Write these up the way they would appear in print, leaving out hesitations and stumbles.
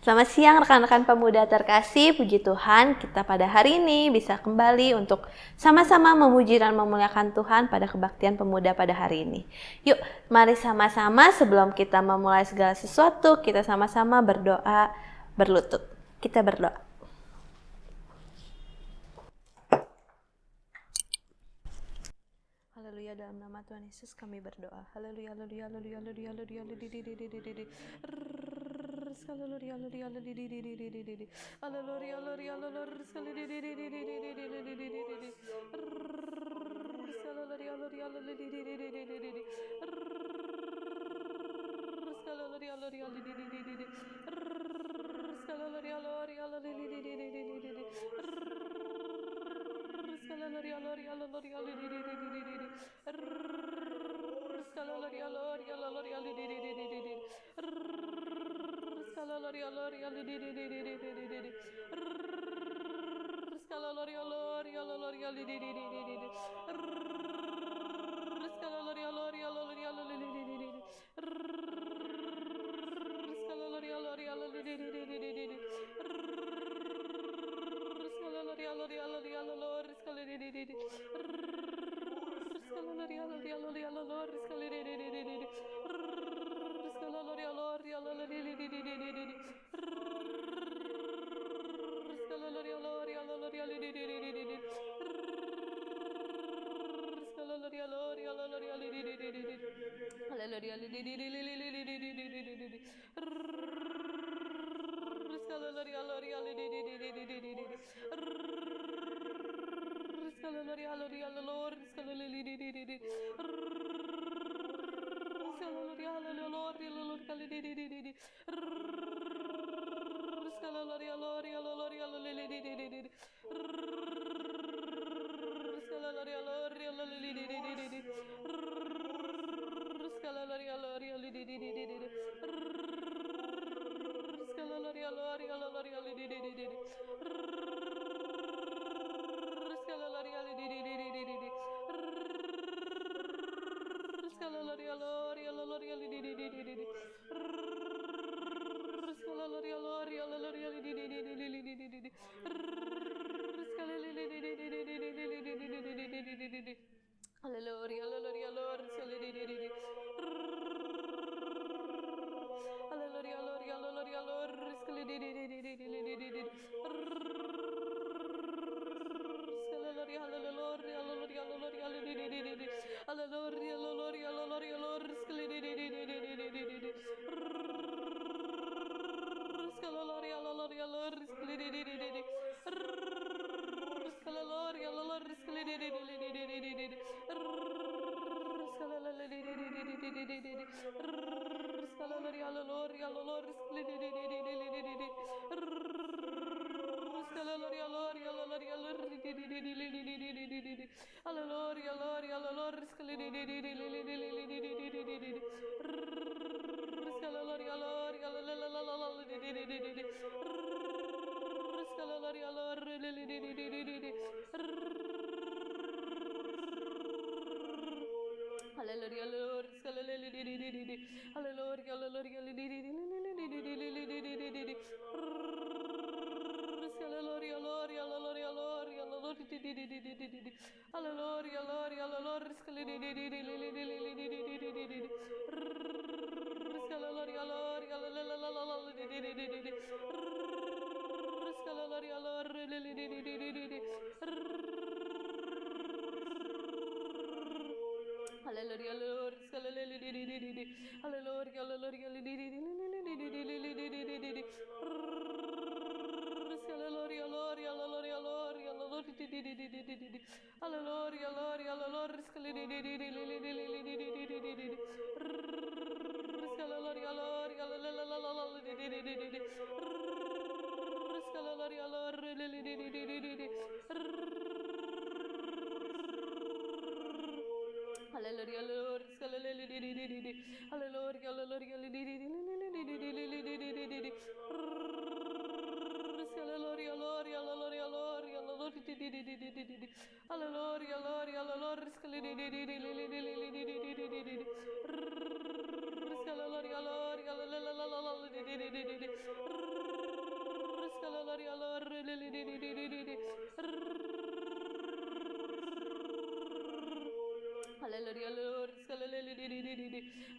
Selamat siang rekan-rekan pemuda terkasih, puji Tuhan kita pada hari ini bisa kembali untuk sama-sama memuji dan memuliakan Tuhan pada kebaktian pemuda pada hari ini. Yuk, mari sama-sama sebelum kita memulai segala sesuatu, kita sama-sama berdoa berlutut. Kita berdoa. Haleluya, dalam nama Tuhan Yesus kami berdoa. Haleluya, haleluya, haleluya, haleluya, haleluya, haleluya,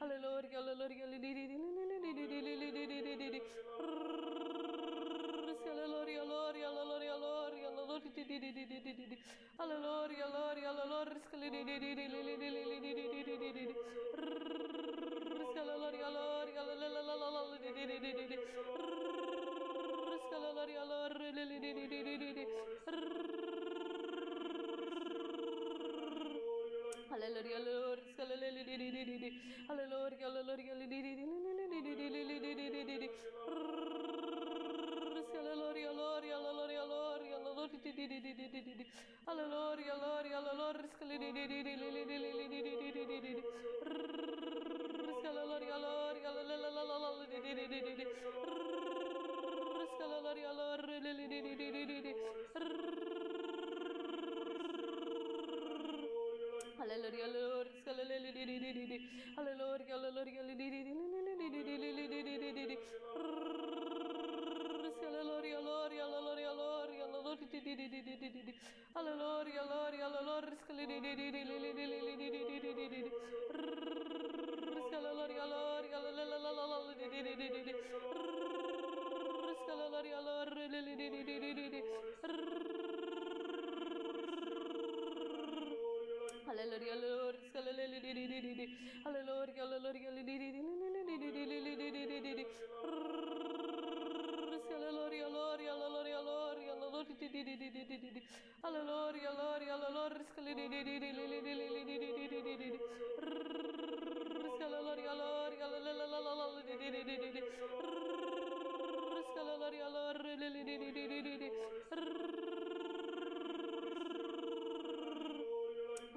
Hallelujah, hallelujah, hallelujah, hallelujah, hallelujah, Hallelujah, Lord. Hallelujah, Hallelujah, Lord. Hallelujah, Lord. Hallelujah, Lord. Hallelujah, Lord. Hallelujah, Hallelujah, Lord. Hallelujah, Lord. Hallelujah, Lord.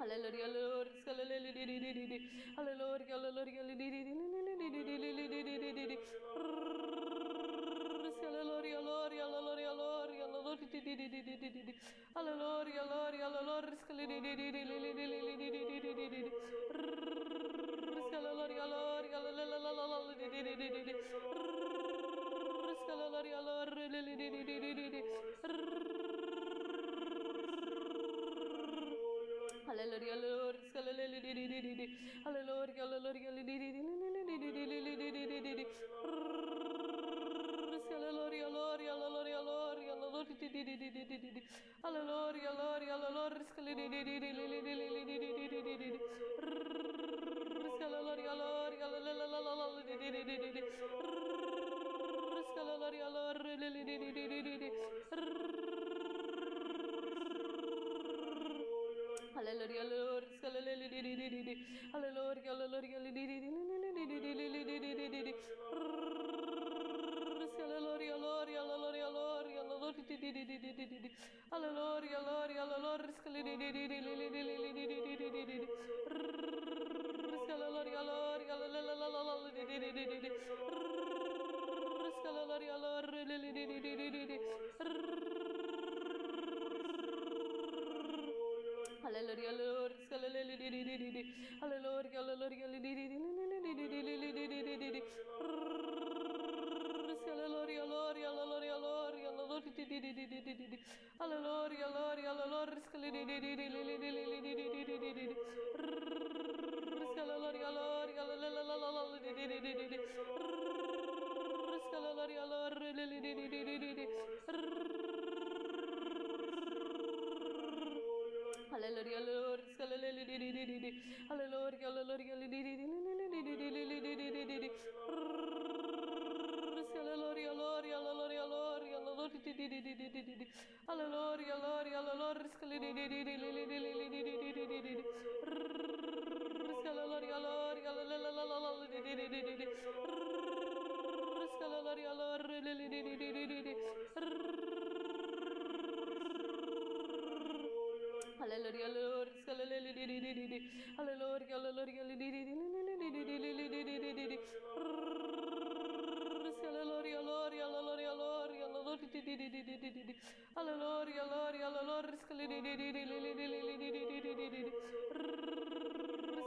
Hallelujah, Lord. Hallelujah, Hallelujah, Lord. Hallelujah, Lord. Hallelujah, Lord. Hallelujah, Lord. Hallelujah, Lord. Hallelujah, Hallelujah, Lord. Hallelujah, Lord. Hallelujah, Lord. Hallelujah, Lord. Hallelujah, Lord. Hallelujah, Hallelujah, Lord. Hallelujah, Lord. Hallelujah, Lord. Hallelujah, Lord. Hallelujah, Lord. Hallelujah, Hallelujah, Lord. Hallelujah, Lord. Hallelujah, Lord. Hallelujah, Lord. Hallelujah, Lord. Hallelujah, Hallelujah, Lord. Hallelujah, Lord. Hallelujah, Lord. Hallelujah, Lord. Hallelujah, Lord. Hallelujah, Hallelujah, Lord. Hallelujah, Lord. Hallelujah, Lord. Hallelujah, Lord. Hallelujah, Lord. Hallelujah, Lord. Hallelujah,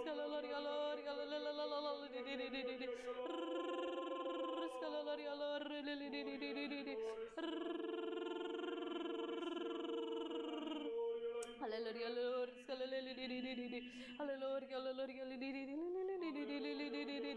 Hallelujah, Lord. Hallelujah, Lord. Hallelujah, Lord. Hallelujah, Lord. Hallelujah, Lord. Hallelujah, Hallelujah,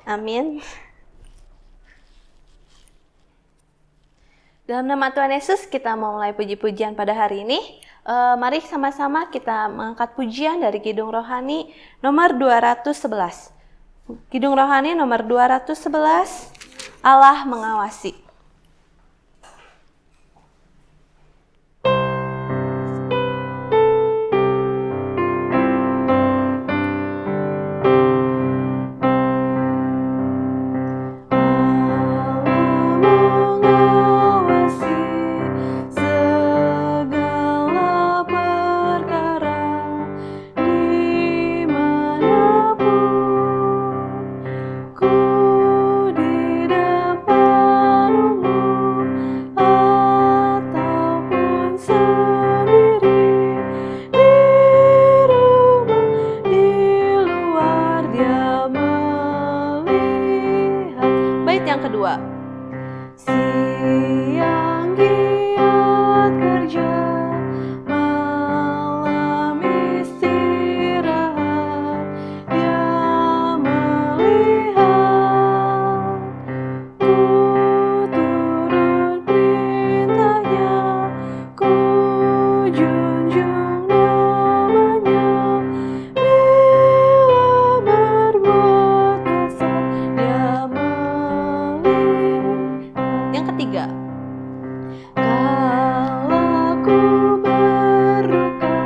Amin. Dalam nama Tuhan Yesus, kita mau mulai puji-pujian pada hari ini. Mari sama-sama kita mengangkat pujian dari Kidung Rohani nomor 211. Kidung Rohani nomor 211, Allah mengawasi. yang kedua. Siang giat kerja, malam istirahat, Dia melihat. Ku turut perintahnya, ku junjung namanya. Bila berbuat dosa, Dia melihat. Yang ketiga. Kala ku berduka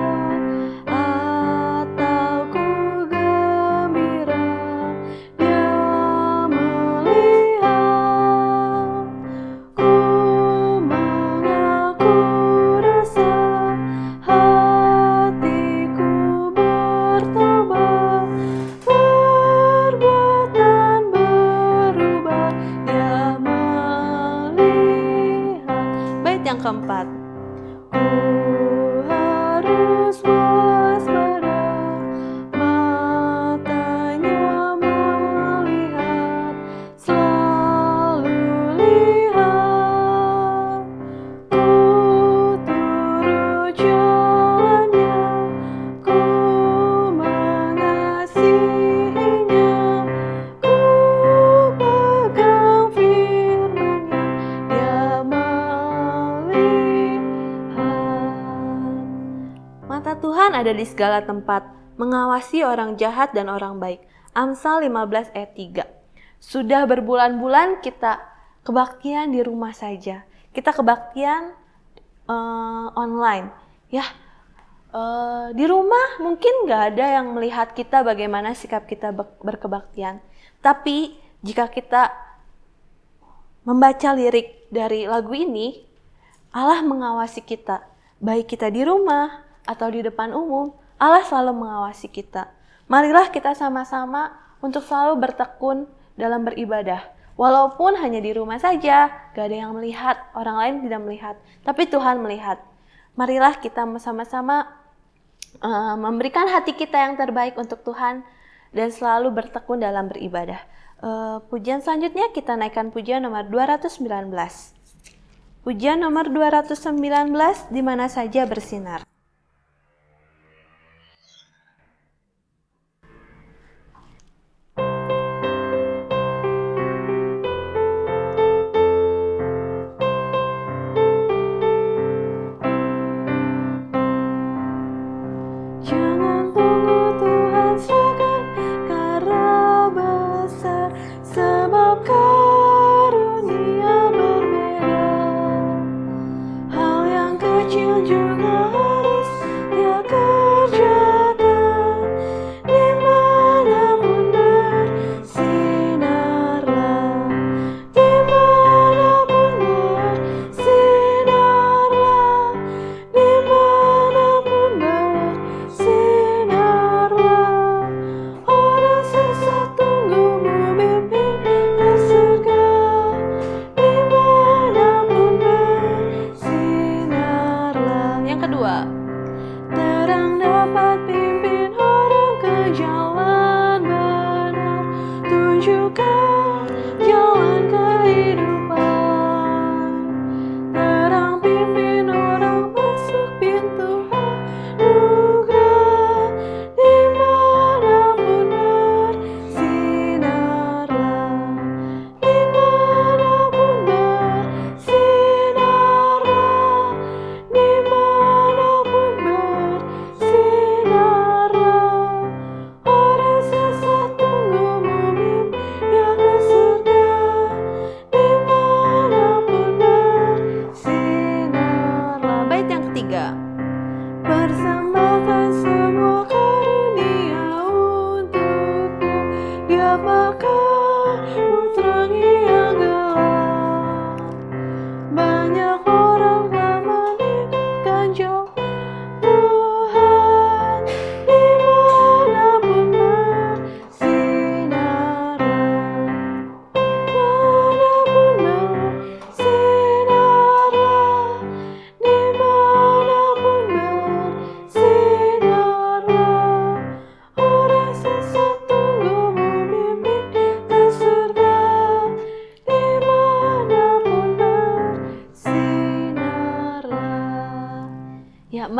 atau ku gembira, Dia melihat. Ku mengaku rasa, hatiku bertobat, perbuatan berubah, Dia melihat. Bait yang keempat. Ku harus waspada, matanya melihat, selalu lihat. Ku turut jalannya, ku mengasihinya, ku pegang firman-Nya, Dia melihat. Mata Tuhan ada di segala tempat, mengawasi orang jahat dan orang baik. Amsal 15 ayat 3. Sudah berbulan-bulan kita kebaktian di rumah saja. Kita kebaktian online. Ya, di rumah mungkin nggak ada yang melihat kita bagaimana sikap kita berkebaktian. Tapi jika kita membaca lirik dari lagu ini, Allah mengawasi kita. Baik kita di rumah atau di depan umum, Allah selalu mengawasi kita. Marilah kita sama-sama untuk selalu bertekun dalam beribadah. Walaupun hanya di rumah saja, gak ada yang melihat, orang lain tidak melihat, tapi Tuhan melihat. Marilah kita sama-sama memberikan hati kita yang terbaik untuk Tuhan dan selalu bertekun dalam beribadah. Pujian selanjutnya kita naikkan pujian nomor 219. Pujian nomor 219, di mana saja bersinar. Jangan tunggu Tuhan serahkan karena besar, sebab karunia berbeda. Hal yang kecil juga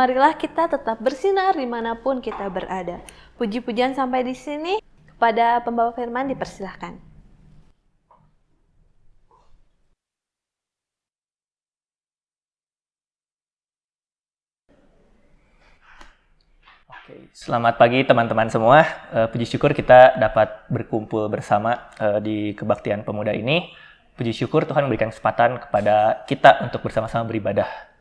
Marilah kita tetap bersinar dimanapun kita berada. Puji-pujian sampai di sini. Kepada pembawa firman dipersilahkan. Oke, selamat pagi teman-teman semua. Puji syukur kita dapat berkumpul bersama di kebaktian pemuda ini. Puji syukur Tuhan memberikan kesempatan kepada kita untuk bersama-sama beribadah.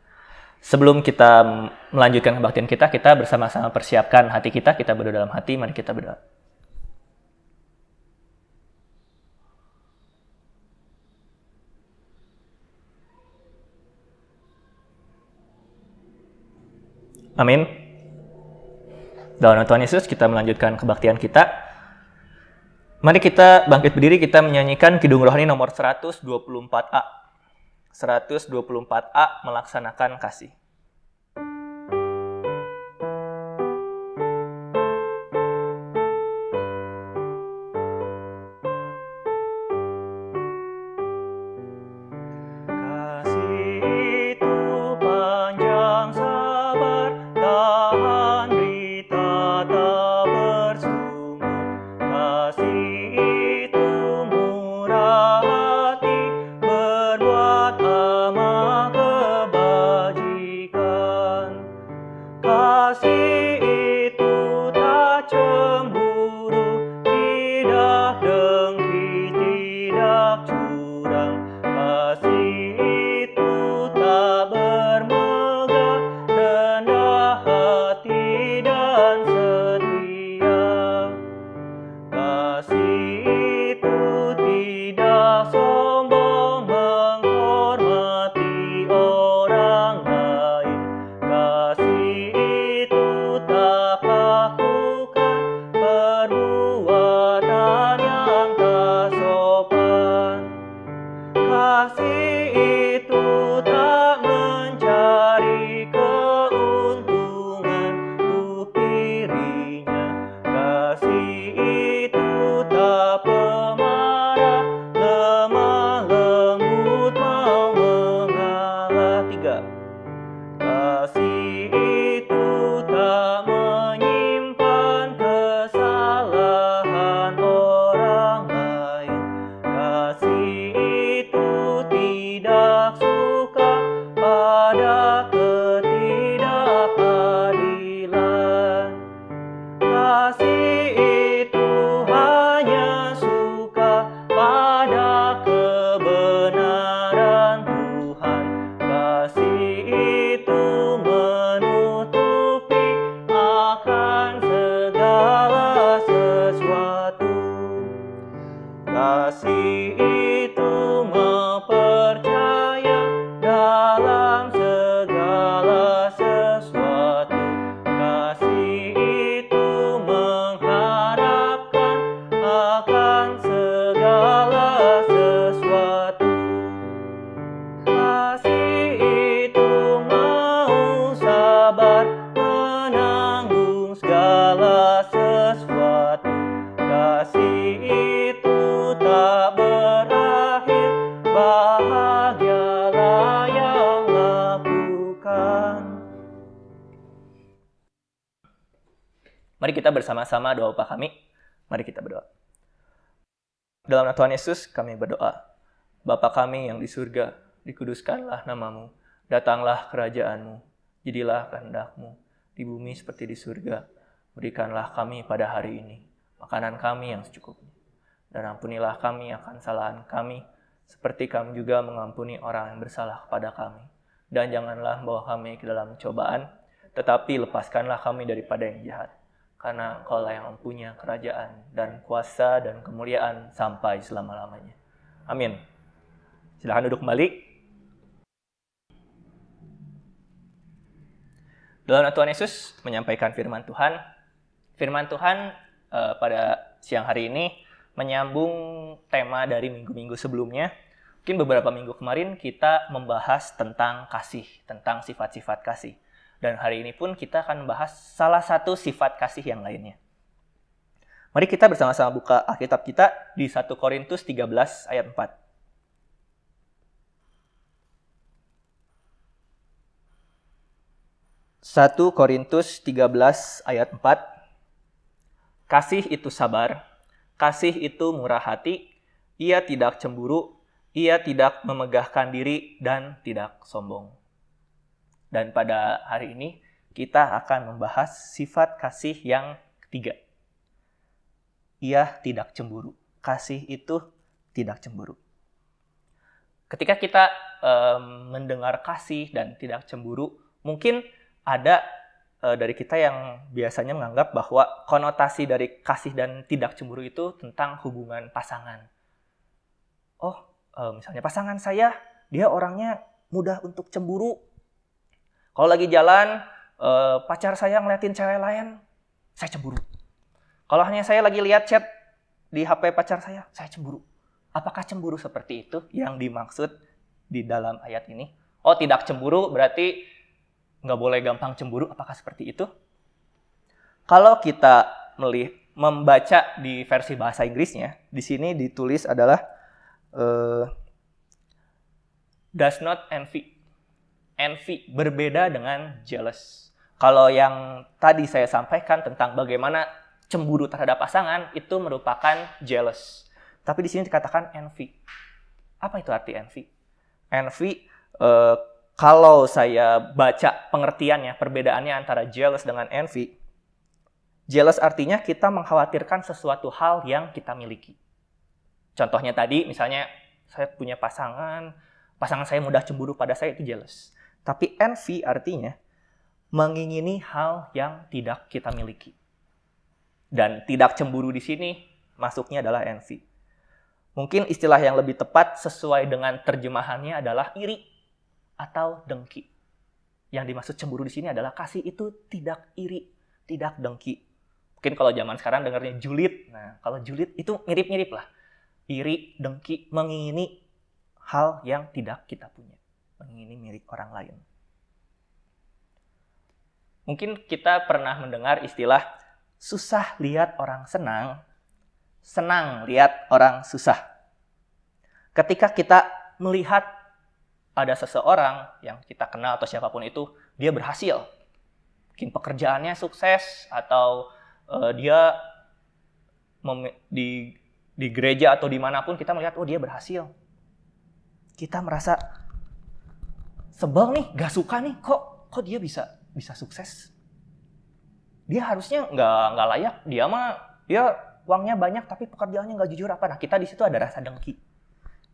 Sebelum kita melanjutkan kebaktian kita bersama-sama persiapkan hati kita berdoa dalam hati, mari kita berdoa. Amin. Dalam nama Tuhan Yesus, kita melanjutkan kebaktian kita. Mari kita bangkit berdiri, kita menyanyikan Kidung Rohani nomor 124A. 124A, melaksanakan kasih. Mari kita bersama-sama doa Bapa kami. Mari kita berdoa. Dalam nama Tuhan Yesus kami berdoa. Bapa kami yang di surga, dikuduskanlah namamu. Datanglah kerajaan-Mu. Jadilah kehendak-Mu di bumi seperti di surga. Berikanlah kami pada hari ini makanan kami yang secukupnya. Dan ampunilah kami akan kesalahan kami, seperti kami juga mengampuni orang yang bersalah kepada kami. Dan janganlah membawa kami ke dalam cobaan, tetapi lepaskanlah kami daripada yang jahat. Karena Engkau-lah yang mempunyai kerajaan dan kuasa dan kemuliaan sampai selama-lamanya. Amin. Silakan duduk kembali. Dalam nama Tuhan Yesus menyampaikan firman Tuhan. Firman Tuhan pada siang hari ini menyambung tema dari minggu-minggu sebelumnya. Mungkin beberapa minggu kemarin kita membahas tentang kasih, tentang sifat-sifat kasih. Dan hari ini pun kita akan membahas salah satu sifat kasih yang lainnya. Mari kita bersama-sama buka Alkitab kita di 1 Korintus 13 ayat 4. 1 1 Korintus 13 ayat 4. Kasih itu sabar, kasih itu murah hati, ia tidak cemburu, ia tidak memegahkan diri dan tidak sombong. Dan pada hari ini kita akan membahas sifat kasih yang ketiga. Ia tidak cemburu. Kasih itu tidak cemburu. Ketika kita mendengar kasih dan tidak cemburu, mungkin ada dari kita yang biasanya menganggap bahwa konotasi dari kasih dan tidak cemburu itu tentang hubungan pasangan. Misalnya pasangan saya, dia orangnya mudah untuk cemburu. Kalau lagi jalan, pacar saya ngeliatin cewek lain, saya cemburu. Kalau hanya saya lagi lihat chat di HP pacar saya cemburu. Apakah cemburu seperti itu yang dimaksud di dalam ayat ini? Oh, tidak cemburu berarti nggak boleh gampang cemburu. Apakah seperti itu? Kalau kita membaca di versi bahasa Inggrisnya, di sini ditulis adalah does not envy. Envy berbeda dengan jealous. Kalau yang tadi saya sampaikan tentang bagaimana cemburu terhadap pasangan itu merupakan jealous. Tapi di sini dikatakan envy. Apa itu arti envy? Envy, kalau saya baca pengertiannya, perbedaannya antara jealous dengan envy. Jealous artinya kita mengkhawatirkan sesuatu hal yang kita miliki. Contohnya tadi, misalnya saya punya pasangan saya mudah cemburu pada saya, itu jealous. Tapi envy artinya mengingini hal yang tidak kita miliki. Dan tidak cemburu di sini masuknya adalah envy. Mungkin istilah yang lebih tepat sesuai dengan terjemahannya adalah iri atau dengki. Yang dimaksud cemburu di sini adalah kasih itu tidak iri, tidak dengki. Mungkin kalau zaman sekarang dengarnya julid. Nah, kalau julid itu mirip-mirip lah. Iri, dengki, mengingini hal yang tidak kita punya. Mengingini milik orang lain. Mungkin kita pernah mendengar istilah susah lihat orang senang, senang lihat orang susah. Ketika kita melihat ada seseorang yang kita kenal atau siapapun itu, dia berhasil. Mungkin pekerjaannya sukses atau dia di gereja atau dimanapun kita melihat, dia berhasil. Kita merasa sebel nih, gak suka nih, kok dia bisa sukses. Dia harusnya nggak layak, dia uangnya banyak tapi pekerjaannya nggak jujur apa. Nah, kita di situ ada rasa dengki,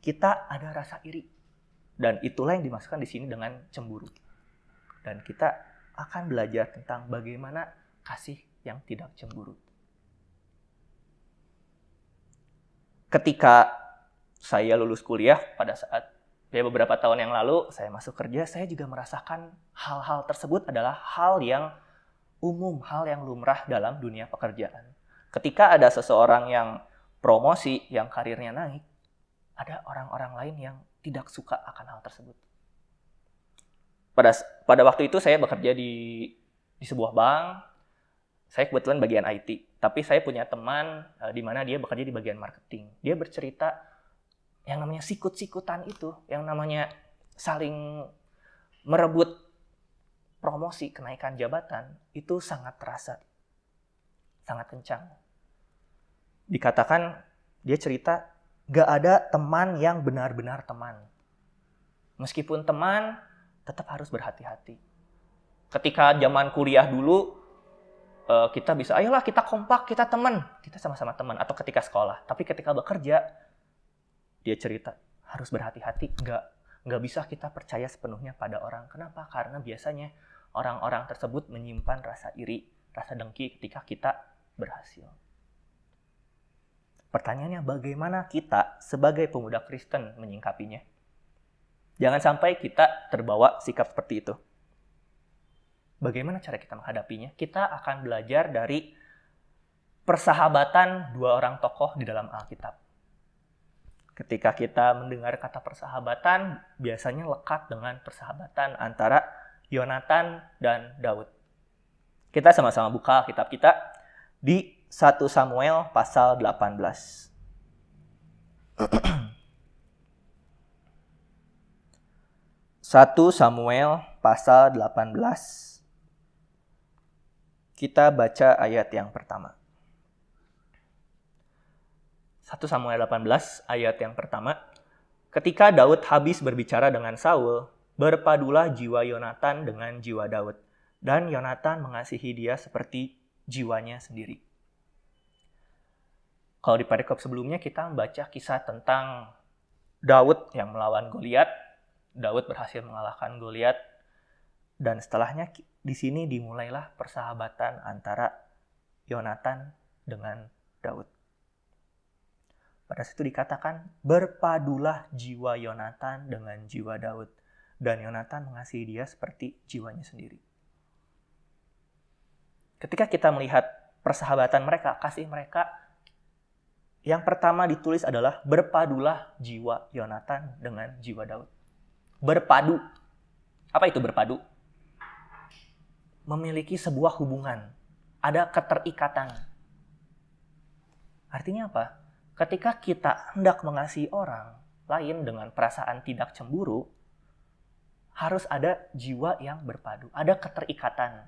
kita ada rasa iri, dan itulah yang dimasukkan di sini dengan cemburu. Dan kita akan belajar tentang bagaimana kasih yang tidak cemburu. Ketika saya lulus kuliah pada saat beberapa tahun yang lalu, saya masuk kerja, saya juga merasakan hal-hal tersebut adalah hal yang umum, hal yang lumrah dalam dunia pekerjaan. Ketika ada seseorang yang promosi, yang karirnya naik, ada orang-orang lain yang tidak suka akan hal tersebut. Pada waktu itu saya bekerja di sebuah bank. Saya kebetulan bagian IT, tapi saya punya teman di mana dia bekerja di bagian marketing. Dia bercerita yang namanya sikut-sikutan itu, yang namanya saling merebut promosi, kenaikan jabatan, itu sangat terasa, sangat kencang. Dikatakan, dia cerita, gak ada teman yang benar-benar teman. Meskipun teman, tetap harus berhati-hati. Ketika zaman kuliah dulu, kita bisa, ayolah kita kompak, kita teman. Kita sama-sama teman, atau ketika sekolah. Tapi ketika bekerja, dia cerita, harus berhati-hati, nggak bisa kita percaya sepenuhnya pada orang. Kenapa? Karena biasanya orang-orang tersebut menyimpan rasa iri, rasa dengki ketika kita berhasil. Pertanyaannya, bagaimana kita sebagai pemuda Kristen menyingkapinya? Jangan sampai kita terbawa sikap seperti itu. Bagaimana cara kita menghadapinya? Kita akan belajar dari persahabatan dua orang tokoh di dalam Alkitab. Ketika kita mendengar kata persahabatan, biasanya lekat dengan persahabatan antara Yonatan dan Daud. Kita sama-sama buka Alkitab kita di 1 Samuel pasal 18. 1 Samuel pasal 18 Kita baca ayat yang pertama. 1 Samuel 18 ayat yang pertama. Ketika Daud habis berbicara dengan Saul, berpadulah jiwa Yonatan dengan jiwa Daud, dan Yonatan mengasihi dia seperti jiwanya sendiri. Kalau di perikop sebelumnya kita membaca kisah tentang Daud yang melawan Goliat. Daud berhasil mengalahkan Goliat, dan setelahnya di sini dimulailah persahabatan antara Yonatan dengan Daud. Pada situ dikatakan, berpadulah jiwa Yonatan dengan jiwa Daud, dan Yonatan mengasihi dia seperti jiwanya sendiri. Ketika kita melihat persahabatan mereka, kasih mereka, yang pertama ditulis adalah berpadulah jiwa Yonatan dengan jiwa Daud. Berpadu. Apa itu berpadu? Memiliki sebuah hubungan. Ada keterikatan. Artinya apa? Ketika kita hendak mengasihi orang lain dengan perasaan tidak cemburu, harus ada jiwa yang berpadu, ada keterikatan.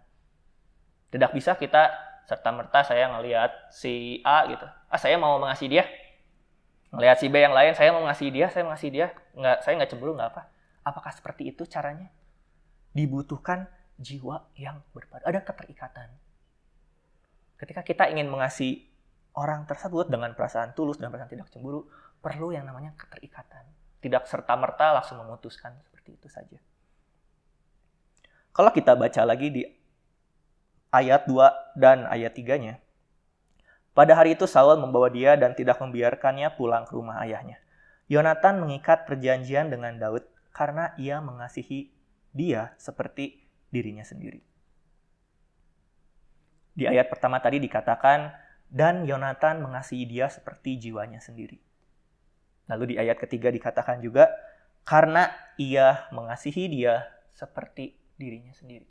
Tidak bisa kita serta-merta saya ngelihat si A gitu, saya mau mengasihi dia. Ngelihat si B yang lain, saya mau mengasihi dia, saya mengasihi dia. Saya nggak cemburu, nggak apa. Apakah seperti itu caranya? Dibutuhkan jiwa yang berpadu, ada keterikatan. Ketika kita ingin mengasihi orang tersebut dengan perasaan tulus dan perasaan tidak cemburu, perlu yang namanya keterikatan. Tidak serta-merta langsung memutuskan seperti itu saja. Kalau kita baca lagi di ayat 2 dan ayat 3-nya, pada hari itu Saul membawa dia dan tidak membiarkannya pulang ke rumah ayahnya. Yonatan mengikat perjanjian dengan Daud karena ia mengasihi dia seperti dirinya sendiri. Di ayat pertama tadi dikatakan, dan Yonatan mengasihi dia seperti jiwanya sendiri. Lalu di ayat ketiga dikatakan juga, karena ia mengasihi dia seperti dirinya sendiri.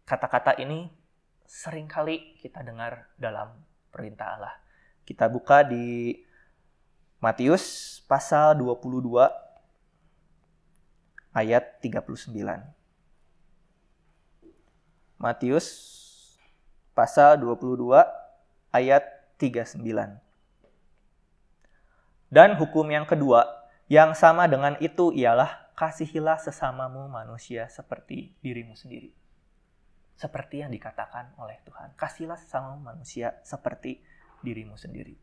Kata-kata ini seringkali kita dengar dalam perintah Allah. Kita buka di Matius pasal 22 ayat 39. Matius pasal 22 ayat 39. Dan hukum yang kedua, yang sama dengan itu ialah kasihilah sesamamu manusia seperti dirimu sendiri. Seperti yang dikatakan oleh Tuhan. Kasihilah sesamamu manusia seperti dirimu sendiri.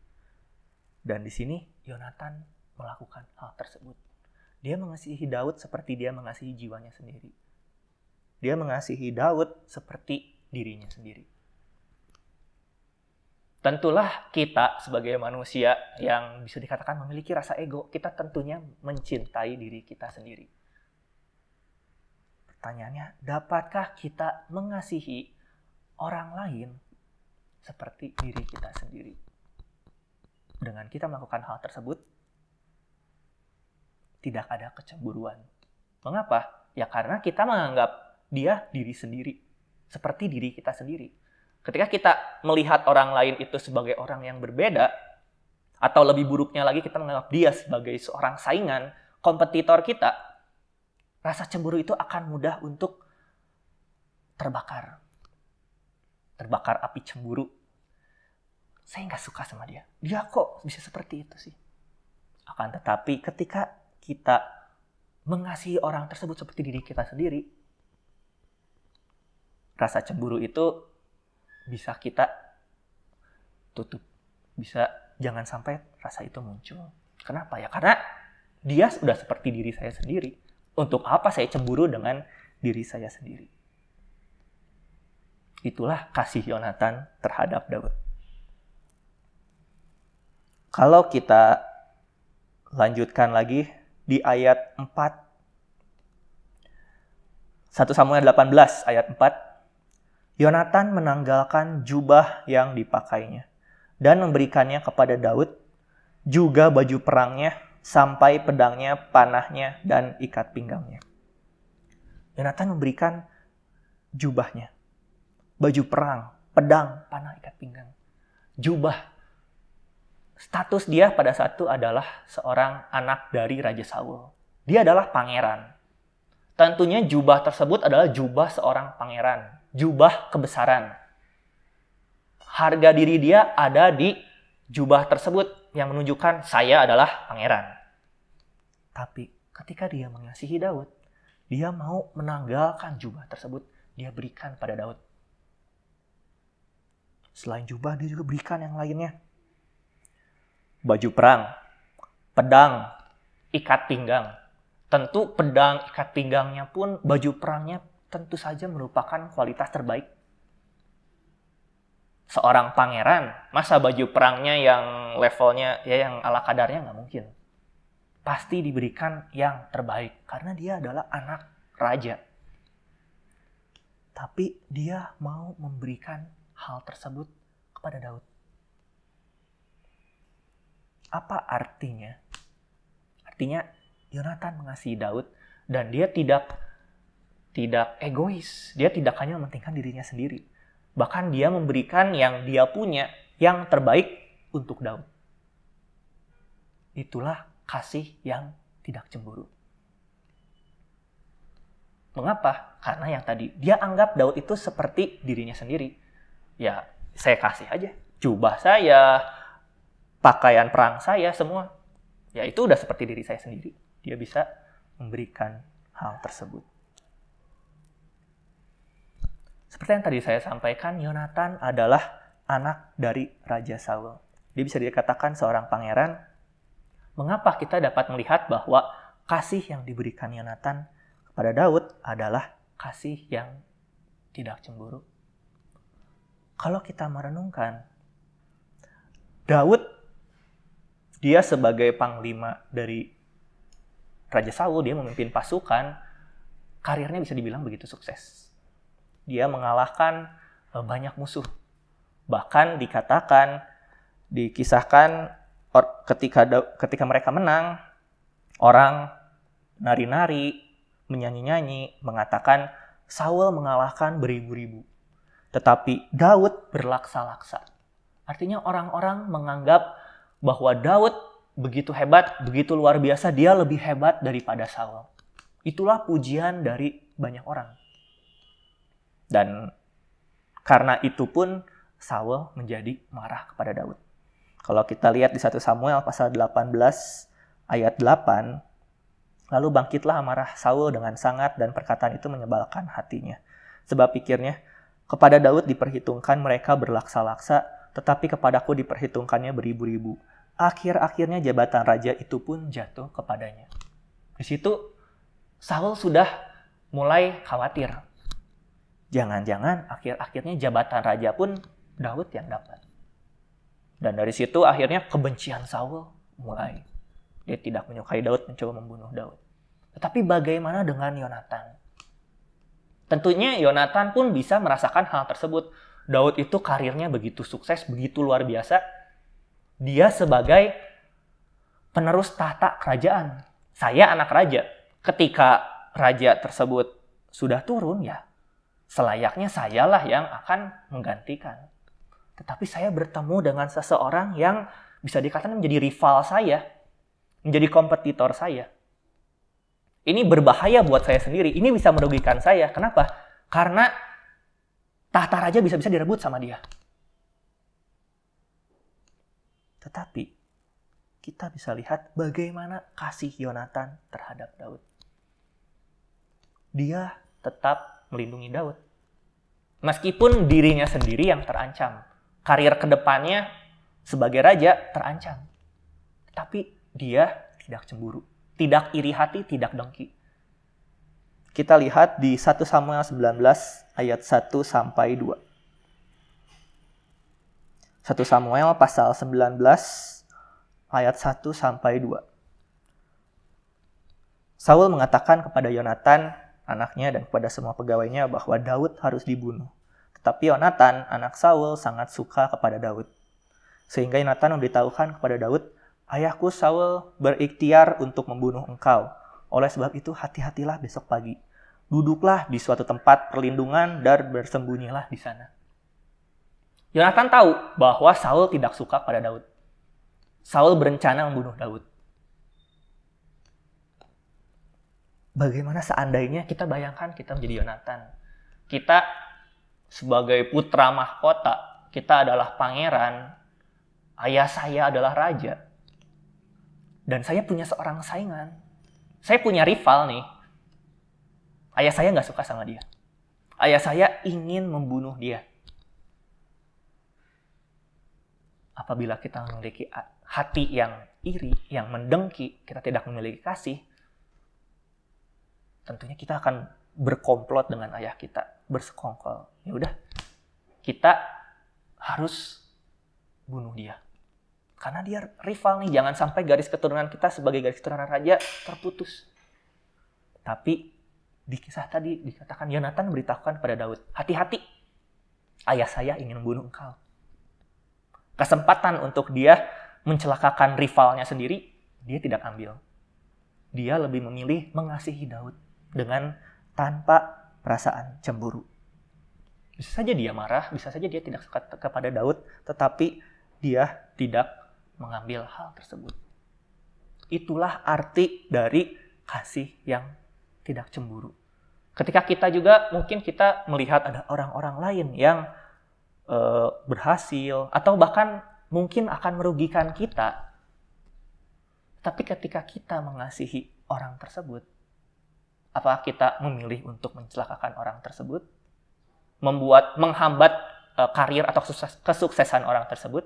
Dan di sini Yonatan melakukan hal tersebut. Dia mengasihi Daud seperti dia mengasihi jiwanya sendiri. Dia mengasihi Daud seperti dirinya sendiri. Tentulah kita sebagai manusia yang bisa dikatakan memiliki rasa ego, kita tentunya mencintai diri kita sendiri. Pertanyaannya, dapatkah kita mengasihi orang lain seperti diri kita sendiri? Dengan kita melakukan hal tersebut, tidak ada kecemburuan. Mengapa? Ya karena kita menganggap dia diri sendiri, seperti diri kita sendiri. Ketika kita melihat orang lain itu sebagai orang yang berbeda, atau lebih buruknya lagi kita menganggap dia sebagai seorang saingan, kompetitor kita, rasa cemburu itu akan mudah untuk terbakar. Terbakar api cemburu. Saya nggak suka sama dia. Dia kok bisa seperti itu sih? Akan tetapi ketika kita mengasihi orang tersebut seperti diri kita sendiri, rasa cemburu itu bisa kita tutup. Bisa jangan sampai rasa itu muncul. Kenapa ya? Karena dia sudah seperti diri saya sendiri. Untuk apa saya cemburu dengan diri saya sendiri? Itulah kasih Yonatan terhadap Daud. Kalau kita lanjutkan lagi di ayat 4. 1 Samuel 18 ayat 4. Yonatan menanggalkan jubah yang dipakainya dan memberikannya kepada Daud, juga baju perangnya, sampai pedangnya, panahnya, dan ikat pinggangnya. Yonatan memberikan jubahnya, baju perang, pedang, panah, ikat pinggang. Jubah. Status dia pada saat itu adalah seorang anak dari Raja Saul. Dia adalah pangeran. Tentunya jubah tersebut adalah jubah seorang pangeran. jubah kebesaran. Harga diri dia ada di jubah tersebut yang menunjukkan saya adalah pangeran. Tapi ketika dia mengasihi Daud, dia mau menanggalkan jubah tersebut, dia berikan pada Daud. Selain jubah, dia juga berikan yang lainnya. Baju perang, pedang, ikat pinggang. Tentu pedang, ikat pinggangnya pun, baju perangnya tentu saja merupakan kualitas terbaik. Seorang pangeran, masa baju perangnya yang levelnya, ya yang ala kadarnya nggak mungkin. Pasti diberikan yang terbaik, karena dia adalah anak raja. Tapi dia mau memberikan hal tersebut kepada Daud. Apa artinya? Artinya Yonatan mengasihi Daud dan dia tidak egois. Dia tidak hanya mementingkan dirinya sendiri. Bahkan dia memberikan yang dia punya, yang terbaik untuk Daud. Itulah kasih yang tidak cemburu. Mengapa? Karena yang tadi, dia anggap Daud itu seperti dirinya sendiri. Ya, saya kasih aja. Jubah saya, pakaian perang saya, semua. Ya, itu udah seperti diri saya sendiri. Dia bisa memberikan hal tersebut. Seperti yang tadi saya sampaikan, Yonatan adalah anak dari Raja Saul. Dia bisa dikatakan seorang pangeran. Mengapa kita dapat melihat bahwa kasih yang diberikan Yonatan kepada Daud adalah kasih yang tidak cemburu? Kalau kita merenungkan, Daud, dia sebagai panglima dari Raja Saul, dia memimpin pasukan, karirnya bisa dibilang begitu sukses. Dia mengalahkan banyak musuh. Bahkan dikisahkan ketika mereka menang, orang nari-nari, menyanyi-nyanyi, mengatakan Saul mengalahkan beribu-ribu. Tetapi Daud berlaksa-laksa. Artinya orang-orang menganggap bahwa Daud begitu hebat, begitu luar biasa, dia lebih hebat daripada Saul. Itulah pujian dari banyak orang. Dan karena itu pun Saul menjadi marah kepada Daud. Kalau kita lihat di 1 Samuel pasal 18 ayat 8, lalu bangkitlah amarah Saul dengan sangat dan perkataan itu menyebalkan hatinya. Sebab pikirnya, kepada Daud diperhitungkan mereka berlaksa-laksa, tetapi kepadaku diperhitungkannya beribu-ribu. Akhir-akhirnya jabatan raja itu pun jatuh kepadanya. Di situ Saul sudah mulai khawatir. Jangan-jangan akhir-akhirnya jabatan raja pun Daud yang dapat. Dan dari situ akhirnya kebencian Saul mulai. Dia tidak menyukai Daud, mencoba membunuh Daud. Tetapi bagaimana dengan Yonatan? Tentunya Yonatan pun bisa merasakan hal tersebut. Daud itu karirnya begitu sukses, begitu luar biasa. Dia sebagai penerus tahta kerajaan. Saya anak raja. Ketika raja tersebut sudah turun, ya selayaknya sayalah yang akan menggantikan. Tetapi saya bertemu dengan seseorang yang bisa dikatakan menjadi rival saya, menjadi kompetitor saya. Ini berbahaya buat saya sendiri. Ini bisa merugikan saya. Kenapa? Karena tahta raja bisa-bisa direbut sama dia. Tetapi kita bisa lihat bagaimana kasih Yonatan terhadap Daud. Dia tetap melindungi Daud. Meskipun dirinya sendiri yang terancam. Karir kedepannya sebagai raja terancam. Tapi dia tidak cemburu. Tidak iri hati, tidak dengki. Kita lihat di 1 Samuel 19 ayat 1 sampai 2. 1 Samuel pasal 19 ayat 1 sampai 2. Saul mengatakan kepada Yonatan, anaknya dan kepada semua pegawainya bahwa Daud harus dibunuh. Tetapi Yonatan, anak Saul, sangat suka kepada Daud. Sehingga Yonatan memberitahukan kepada Daud, ayahku Saul berikhtiar untuk membunuh engkau. Oleh sebab itu hati-hatilah besok pagi. Duduklah di suatu tempat perlindungan dan bersembunyilah di sana. Yonatan tahu bahwa Saul tidak suka pada Daud. Saul berencana membunuh Daud. Bagaimana seandainya kita bayangkan kita menjadi Yonatan? Kita sebagai putra mahkota, kita adalah pangeran, ayah saya adalah raja. Dan saya punya seorang saingan. Saya punya rival nih. Ayah saya nggak suka sama dia. Ayah saya ingin membunuh dia. Apabila kita memiliki hati yang iri, yang mendengki, kita tidak memiliki kasih, tentunya kita akan berkomplot dengan ayah kita, bersekongkol. Ya udah, kita harus bunuh dia. Karena dia rival nih, jangan sampai garis keturunan kita sebagai garis keturunan raja terputus. Tapi di kisah tadi dikatakan Yonatan memberitahukan kepada Daud, hati-hati, ayah saya ingin membunuh engkau. Kesempatan untuk dia mencelakakan rivalnya sendiri, dia tidak ambil. Dia lebih memilih mengasihi Daud dengan tanpa perasaan cemburu. Bisa saja dia marah, bisa saja dia tidak suka kepada Daud, tetapi dia tidak mengambil hal tersebut. Itulah arti dari kasih yang tidak cemburu. Ketika kita juga mungkin kita melihat ada orang-orang lain yang berhasil atau bahkan mungkin akan merugikan kita. Tapi ketika kita mengasihi orang tersebut, apakah kita memilih untuk mencelakakan orang tersebut? Menghambat karir atau kesuksesan orang tersebut?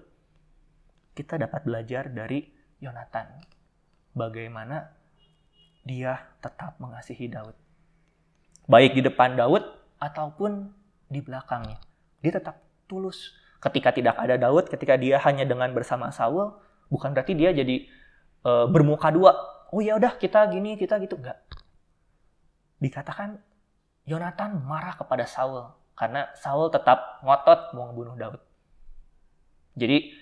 Kita dapat belajar dari Yonatan. Bagaimana dia tetap mengasihi Daud. Baik di depan Daud ataupun di belakangnya. Dia tetap tulus. Ketika tidak ada Daud, ketika dia hanya dengan bersama Saul, bukan berarti dia jadi bermuka dua. Oh ya udah kita gini, kita gitu. Enggak. Dikatakan Yonatan marah kepada Saul karena Saul tetap ngotot mau membunuh Daud. Jadi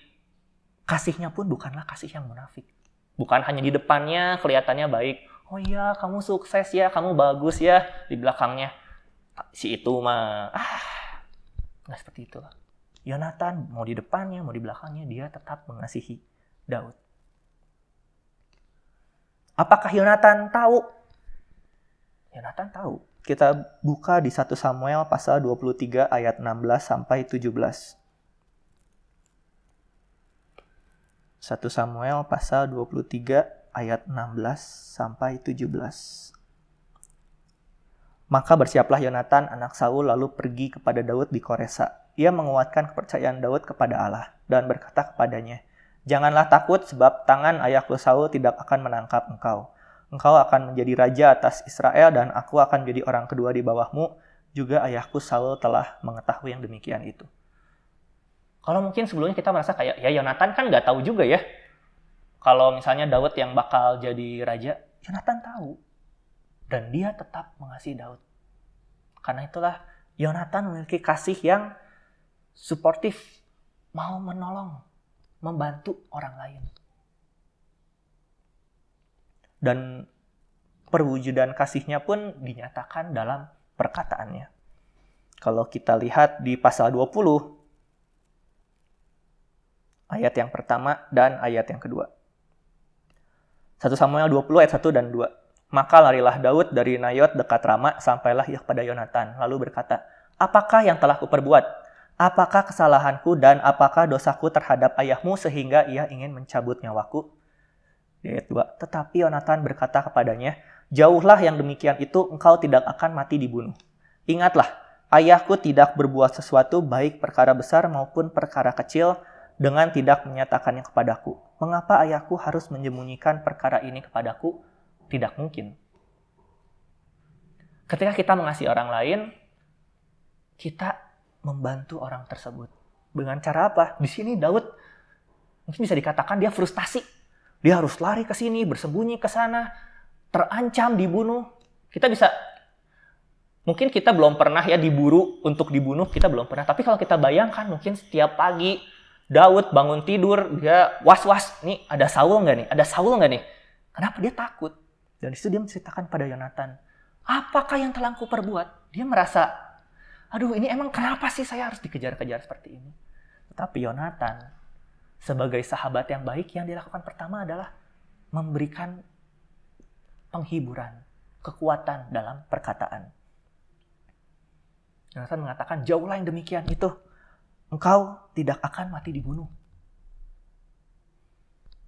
kasihnya pun bukanlah kasih yang munafik. Bukan hanya di depannya kelihatannya baik. Oh iya, kamu sukses ya, kamu bagus ya. Di belakangnya si itu mah nggak seperti itulah. Yonatan mau di depannya, mau di belakangnya, dia tetap mengasihi Daud. Apakah Yonatan tahu? Yonatan tahu. Kita buka di 1 Samuel pasal 23 ayat 16 sampai 17. 1 Samuel pasal 23 ayat 16 sampai 17. Maka bersiaplah Yonatan anak Saul lalu pergi kepada Daud di Koresa. Ia menguatkan kepercayaan Daud kepada Allah dan berkata kepadanya, "Janganlah takut sebab tangan ayahku Saul tidak akan menangkap engkau. Engkau akan menjadi raja atas Israel dan aku akan menjadi orang kedua di bawahmu. Juga ayahku Saul telah mengetahui yang demikian itu." Kalau mungkin sebelumnya kita merasa kayak, ya Yonatan kan nggak tahu juga ya. Kalau misalnya Daud yang bakal jadi raja, Yonatan tahu. Dan dia tetap mengasihi Daud. Karena itulah Yonatan memiliki kasih yang suportif, mau menolong, membantu orang lain. Dan perwujudan kasihnya pun dinyatakan dalam perkataannya. Kalau kita lihat di pasal 20, ayat yang pertama dan ayat yang kedua. 1 Samuel 20 ayat 1 dan 2. Maka larilah Daud dari Nayot dekat Rama sampailah ia kepada Yonatan. Lalu berkata, "Apakah yang telah kuperbuat? Apakah kesalahanku dan apakah dosaku terhadap ayahmu sehingga ia ingin mencabut nyawaku?" Ayat 2. Tetapi Yonatan berkata kepadanya, "Jauhlah yang demikian itu, engkau tidak akan mati dibunuh. Ingatlah, ayahku tidak berbuat sesuatu baik perkara besar maupun perkara kecil dengan tidak menyatakannya kepadaku. Mengapa ayahku harus menyembunyikan perkara ini kepadaku? Tidak mungkin." Ketika kita mengasihi orang lain, kita membantu orang tersebut. Dengan cara apa? Di sini Daud mungkin bisa dikatakan dia frustasi. Dia harus lari ke sini, bersembunyi ke sana, terancam dibunuh. Mungkin kita belum pernah ya diburu untuk dibunuh, kita belum pernah. Tapi kalau kita bayangkan mungkin setiap pagi Daud bangun tidur, dia was-was, nih ada Saul nggak nih? Ada Saul nggak nih? Kenapa dia takut? Dan disitu dia menceritakan pada Yonatan, apakah yang telah aku perbuat? Dia merasa, aduh ini emang kenapa sih saya harus dikejar-kejar seperti ini? Tetapi Yonatan, sebagai sahabat yang baik, yang dilakukan pertama adalah memberikan penghiburan, kekuatan dalam perkataan. Yonatan mengatakan, jauhlah yang demikian itu. Engkau tidak akan mati dibunuh.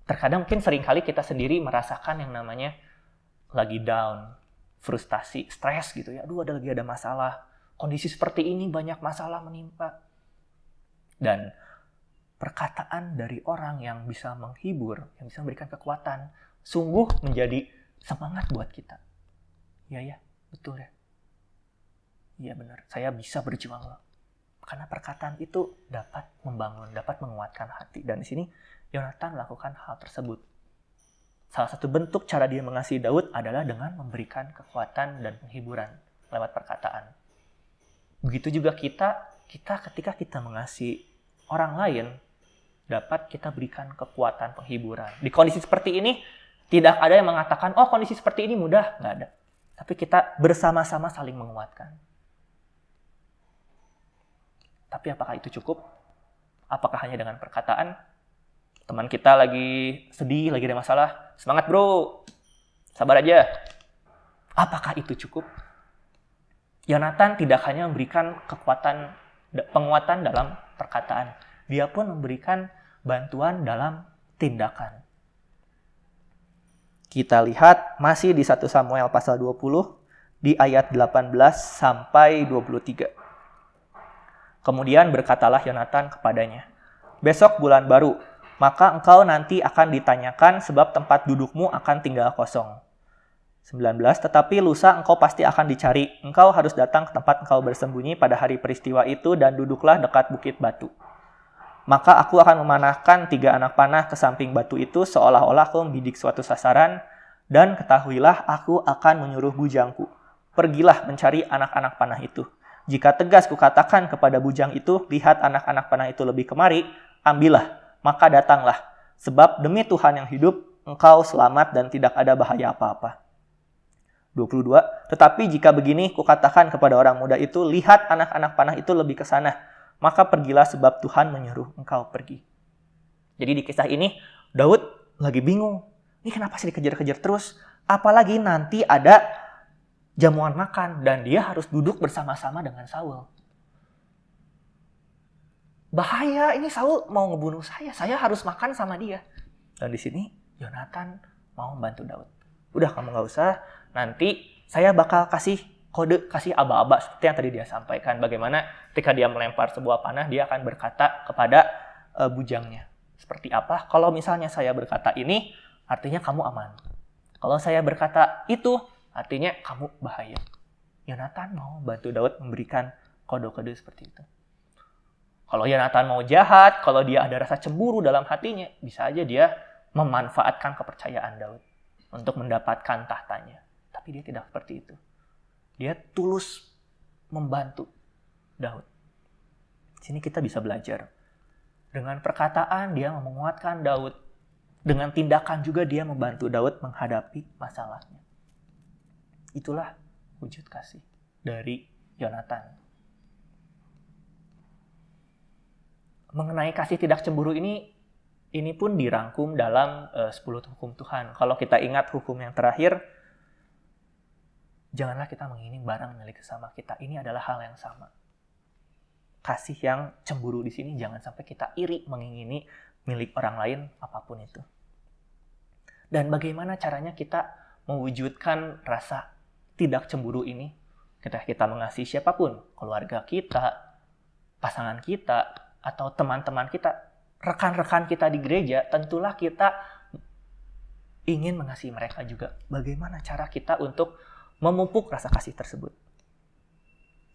Terkadang mungkin seringkali kita sendiri merasakan yang namanya lagi down, frustasi, stres gitu ya. Aduh, lagi ada masalah. Kondisi seperti ini banyak masalah menimpa. Dan perkataan dari orang yang bisa menghibur, yang bisa memberikan kekuatan, sungguh menjadi semangat buat kita. Iya ya, betul ya. Iya benar, saya bisa berjuang loh. Karena perkataan itu dapat membangun, dapat menguatkan hati. Dan di sini Yonatan melakukan hal tersebut. Salah satu bentuk cara dia mengasihi Daud adalah dengan memberikan kekuatan dan penghiburan lewat perkataan. Begitu juga kita ketika kita mengasihi orang lain, dapat kita berikan kekuatan penghiburan. Di kondisi seperti ini, tidak ada yang mengatakan, oh kondisi seperti ini mudah. Nggak ada. Tapi kita bersama-sama saling menguatkan. Tapi apakah itu cukup? Apakah hanya dengan perkataan? Teman kita lagi sedih, lagi ada masalah. Semangat bro, sabar aja. Apakah itu cukup? Yonatan tidak hanya memberikan kekuatan, penguatan dalam perkataan. Dia pun memberikan bantuan dalam tindakan. Kita lihat masih di 1 Samuel pasal 20, di ayat 18 sampai 23. Kemudian berkatalah Yonatan kepadanya, besok bulan baru, maka engkau nanti akan ditanyakan sebab tempat dudukmu akan tinggal kosong. 19. Tetapi lusa engkau pasti akan dicari. Engkau harus datang ke tempat engkau bersembunyi pada hari peristiwa itu dan duduklah dekat bukit batu. Maka aku akan memanahkan 3 anak panah ke samping batu itu seolah-olah aku membidik suatu sasaran, dan ketahuilah aku akan menyuruh bujangku. Pergilah mencari anak-anak panah itu. Jika tegas kukatakan kepada bujang itu, lihat anak-anak panah itu lebih kemari, ambillah, maka datanglah. Sebab demi Tuhan yang hidup, engkau selamat dan tidak ada bahaya apa-apa. 22. Tetapi jika begini kukatakan kepada orang muda itu, lihat anak-anak panah itu lebih ke sana, maka pergilah sebab Tuhan menyuruh engkau pergi. Jadi di kisah ini, Daud lagi bingung. Ini kenapa sih dikejar-kejar terus? Apalagi nanti ada jamuan makan dan dia harus duduk bersama-sama dengan Saul. Bahaya, ini Saul mau ngebunuh saya harus makan sama dia. Dan di sini Yonatan mau membantu Daud. Udah, kamu nggak usah, nanti saya bakal kasih kode, kasih aba-aba seperti yang tadi dia sampaikan. Bagaimana ketika dia melempar sebuah panah, dia akan berkata kepada bujangnya. Seperti apa? Kalau misalnya saya berkata ini, artinya kamu aman. Kalau saya berkata itu, artinya kamu bahaya. Yonatan mau bantu Daud memberikan kode-kode seperti itu. Kalau Yonatan mau jahat, kalau dia ada rasa cemburu dalam hatinya, bisa aja dia memanfaatkan kepercayaan Daud untuk mendapatkan tahtanya. Tapi dia tidak seperti itu. Dia tulus membantu Daud. Di sini kita bisa belajar. Dengan perkataan dia menguatkan Daud. Dengan tindakan juga dia membantu Daud menghadapi masalahnya. Itulah wujud kasih dari Yonatan. Mengenai kasih tidak cemburu ini pun dirangkum dalam 10 hukum Tuhan. Kalau kita ingat hukum yang terakhir, janganlah kita mengingini barang milik sesama kita. Ini adalah hal yang sama. Kasih yang cemburu di sini jangan sampai kita iri mengingini milik orang lain apapun itu. Dan bagaimana caranya kita mewujudkan rasa tidak cemburu ini ketika kita mengasihi siapapun, keluarga kita, pasangan kita, atau teman-teman kita, rekan-rekan kita di gereja, tentulah kita ingin mengasihi mereka juga. Bagaimana cara kita untuk memupuk rasa kasih tersebut?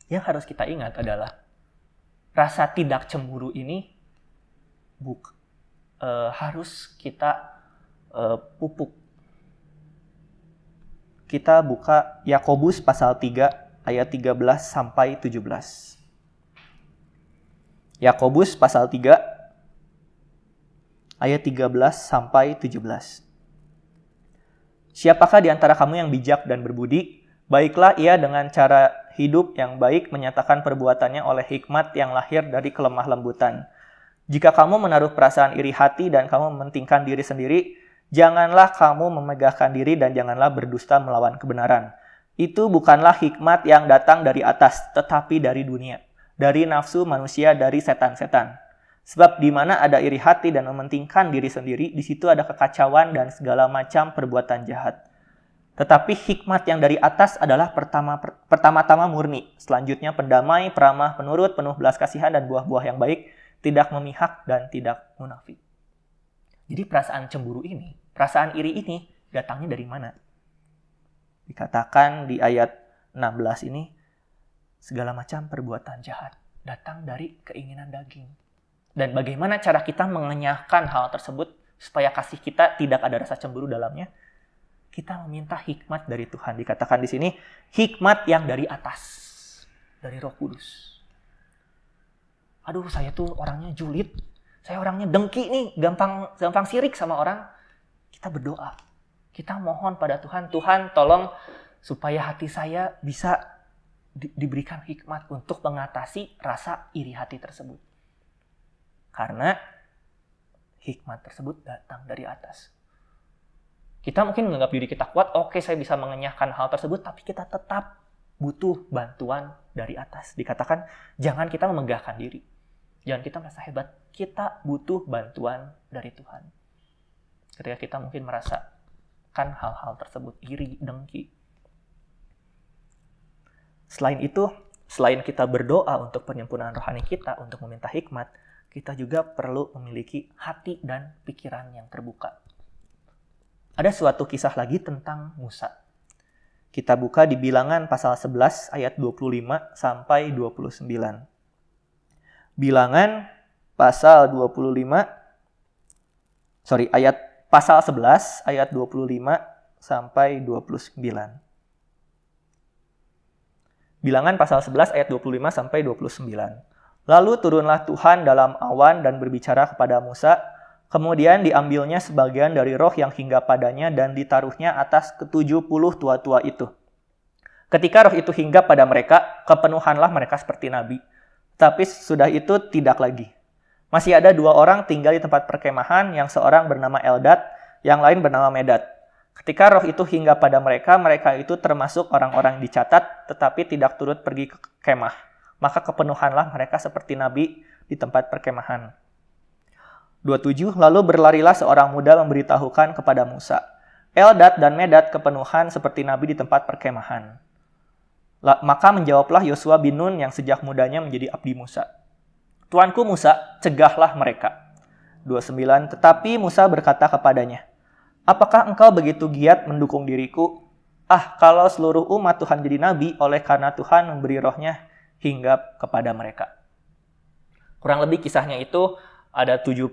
Yang harus kita ingat adalah rasa tidak cemburu ini harus kita pupuk. Kita buka Yakobus pasal 3 ayat 13 sampai 17. Yakobus pasal 3 ayat 13 sampai 17. Siapakah di antara kamu yang bijak dan berbudi? Baiklah ia dengan cara hidup yang baik menyatakan perbuatannya oleh hikmat yang lahir dari kelemah lembutan. Jika kamu menaruh perasaan iri hati dan kamu mementingkan diri sendiri, janganlah kamu memegahkan diri dan janganlah berdusta melawan kebenaran. Itu bukanlah hikmat yang datang dari atas, tetapi dari dunia, dari nafsu manusia, dari setan-setan. Sebab di mana ada iri hati dan mementingkan diri sendiri, di situ ada kekacauan dan segala macam perbuatan jahat. Tetapi hikmat yang dari atas adalah pertama-tama murni, selanjutnya pendamai, peramah, penurut, penuh belas kasihan dan buah-buah yang baik, tidak memihak dan tidak munafik. Jadi perasaan cemburu ini, perasaan iri ini datangnya dari mana? Dikatakan di ayat 16 ini, segala macam perbuatan jahat datang dari keinginan daging. Dan bagaimana cara kita mengenyahkan hal tersebut supaya kasih kita tidak ada rasa cemburu dalamnya? Kita meminta hikmat dari Tuhan. Dikatakan di sini, hikmat yang dari atas, dari Roh Kudus. Aduh, saya tuh orangnya julid, saya orangnya dengki nih, gampang sirik sama orang. Kita berdoa, kita mohon pada Tuhan, Tuhan tolong supaya hati saya bisa diberikan hikmat untuk mengatasi rasa iri hati tersebut. Karena hikmat tersebut datang dari atas. Kita mungkin menganggap diri kita kuat, oke saya bisa mengenyahkan hal tersebut, tapi kita tetap butuh bantuan dari atas. Dikatakan, jangan kita memegahkan diri. Jangan kita merasa hebat. Kita butuh bantuan dari Tuhan. Ketika kita mungkin merasakan hal-hal tersebut, iri, dengki. Selain itu, selain kita berdoa untuk penyempurnaan rohani kita, untuk meminta hikmat, kita juga perlu memiliki hati dan pikiran yang terbuka. Ada suatu kisah lagi tentang Musa. Kita buka di Bilangan pasal 11 ayat 25 sampai 29. Bilangan pasal 11 ayat 25 sampai 29. Bilangan pasal 11 ayat 25 sampai 29. Lalu turunlah Tuhan dalam awan dan berbicara kepada Musa. Kemudian diambilnya sebagian dari roh yang hinggap padanya dan ditaruhnya atas ke-70 tua-tua itu. Ketika roh itu hinggap pada mereka, kepenuhanlah mereka seperti nabi. Tapi sudah itu tidak lagi. Masih ada 2 orang tinggal di tempat perkemahan, yang seorang bernama Eldad, yang lain bernama Medad. Ketika roh itu hinggap pada mereka, mereka itu termasuk orang-orang dicatat, tetapi tidak turut pergi ke kemah. Maka kepenuhanlah mereka seperti nabi di tempat perkemahan. 27. Lalu berlarilah seorang muda memberitahukan kepada Musa, Eldad dan Medad kepenuhan seperti nabi di tempat perkemahan. Maka menjawablah Yosua bin Nun yang sejak mudanya menjadi abdi Musa. Tuanku Musa, cegahlah mereka. 29. Tetapi Musa berkata kepadanya, apakah engkau begitu giat mendukung diriku? Kalau seluruh umat Tuhan jadi nabi oleh karena Tuhan memberi rohnya hinggap kepada mereka. Kurang lebih kisahnya itu ada 70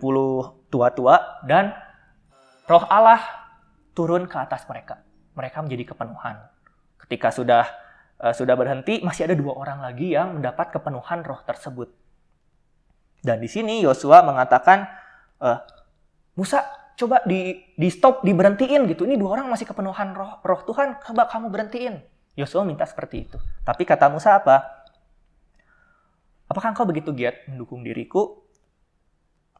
tua-tua dan roh Allah turun ke atas mereka. Mereka menjadi kepenuhan. Ketika sudah berhenti, masih ada 2 orang lagi yang mendapat kepenuhan roh tersebut. Dan di sini Yosua mengatakan, Musa, coba di stop, diberhentiin gitu. Ini 2 orang masih kepenuhan roh Tuhan, coba kamu berhentiin. Yosua minta seperti itu. Tapi kata Musa apa? Apakah engkau begitu giat mendukung diriku?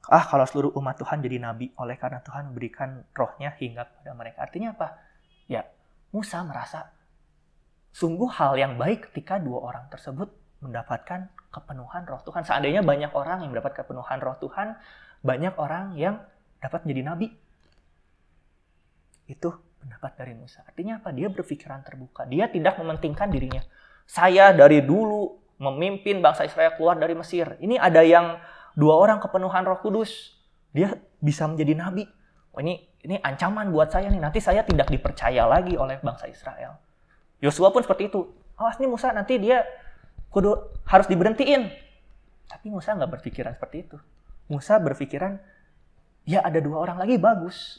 Kalau seluruh umat Tuhan jadi nabi oleh karena Tuhan memberikan rohnya hingga pada mereka. Artinya apa? Ya, Musa merasa sungguh hal yang baik ketika 2 orang tersebut mendapatkan kepenuhan roh Tuhan. Seandainya banyak orang yang mendapat kepenuhan roh Tuhan, banyak orang yang dapat menjadi nabi. Itu pendapat dari Musa. Artinya apa? Dia berpikiran terbuka. Dia tidak mementingkan dirinya. Saya dari dulu memimpin bangsa Israel keluar dari Mesir. Ini ada yang 2 orang kepenuhan Roh Kudus. Dia bisa menjadi nabi. Ini ancaman buat saya nih. Nanti saya tidak dipercaya lagi oleh bangsa Israel. Yosua pun seperti itu. Awas nih Musa, nanti dia harus diberhentiin. Tapi Musa nggak berpikiran seperti itu. Musa berpikiran, ya ada 2 orang lagi bagus.